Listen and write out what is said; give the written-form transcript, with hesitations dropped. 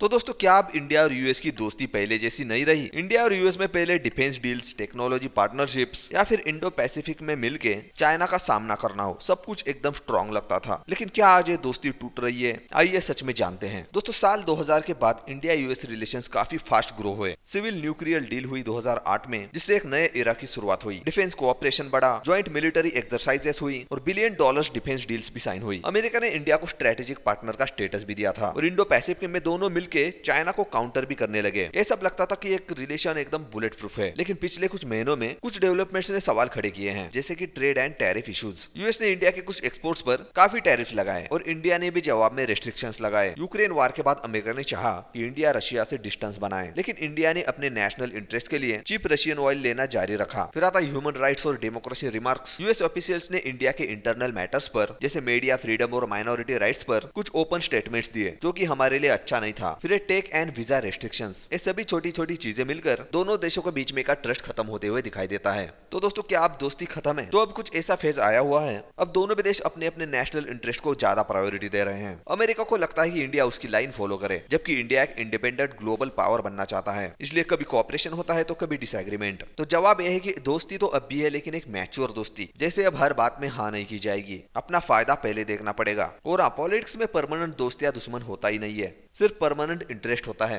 तो दोस्तों, क्या अब इंडिया और यूएस की दोस्ती पहले जैसी नहीं रही? इंडिया और यूएस में पहले डिफेंस डील्स, टेक्नोलॉजी पार्टनरशिप्स या फिर इंडो पैसिफिक में मिलके चाइना का सामना करना हो, सब कुछ एकदम स्ट्रांग लगता था। लेकिन क्या आज ये दोस्ती टूट रही है? आइए सच में जानते हैं। दोस्तों, साल 2000 के बाद इंडिया यूएस रिलेशंस काफी फास्ट ग्रो हुए। सिविल न्यूक्लियर डील हुई 2008 में, जिससे एक नए एरा की शुरुआत हुई। डिफेंस कोऑपरेशन बढ़ा, ज्वाइंट मिलिट्री एक्सरसाइजेस हुई और बिलियन डॉलर्स डिफेंस डील्स भी साइन हुई। अमेरिका ने इंडिया को स्ट्रेटेजिक पार्टनर का स्टेटस भी दिया था और इंडो पैसिफिक में दोनों मिलके चाइना को काउंटर भी करने लगे। ये सब लगता था कि एक रिलेशन एकदम बुलेट प्रूफ है। लेकिन पिछले कुछ महीनों में कुछ डेवलपमेंट्स ने सवाल खड़े किए हैं, जैसे कि trade and tariff issues. US ने इंडिया के कुछ एक्सपोर्ट्स पर काफी टैरिफ लगाए और इंडिया ने भी जवाब में रेस्ट्रिक्शंस लगाए। यूक्रेन वार के बाद अमेरिका ने चाहा कि इंडिया रशिया से डिस्टेंस बनाए, लेकिन इंडिया ने अपने नेशनल इंटरेस्ट के लिए चीप रशियन ऑयल लेना जारी रखा। फिर आता ह्यूमन राइट्स और डेमोक्रेसी रिमार्क्स। यूएस ऑफिशियल्स ने इंडिया के इंटरनल मैटर्स पर, जैसे मीडिया फ्रीडम और माइनॉरिटी राइट्स पर कुछ ओपन स्टेटमेंट्स दिए, जो कि हमारे लिए अच्छा नहीं था। फिर टेक एंड वीजा रेस्ट्रिक्शंस। ये सभी छोटी छोटी चीजें मिलकर दोनों देशों के बीच में का ट्रस्ट खत्म होते हुए दिखाई देता है। तो दोस्तों, क्या अब दोस्ती खत्म है? तो अब कुछ ऐसा फेज आया हुआ है, अब दोनों भी देश अपने अपने नेशनल इंटरेस्ट को ज्यादा प्रायोरिटी दे रहे हैं। अमेरिका को लगता है कि इंडिया उसकी लाइन फॉलो करे, जबकि इंडिया एक इंडिपेंडेंट ग्लोबल पावर बनना चाहता है। इसलिए कभी कोऑपरेशन होता है तो कभी डिसएग्रीमेंट। तो जवाब यह है कि दोस्ती तो अब भी है, लेकिन एक मैच्योर दोस्ती, जैसे अब हर बात में हाँ नहीं की जाएगी। अपना फायदा पहले देखना पड़ेगा। और हाँ, पॉलिटिक्स में परमानेंट दोस्त या दुश्मन होता ही नहीं है, सिर्फ परमानेंट इंटरेस्ट होता है।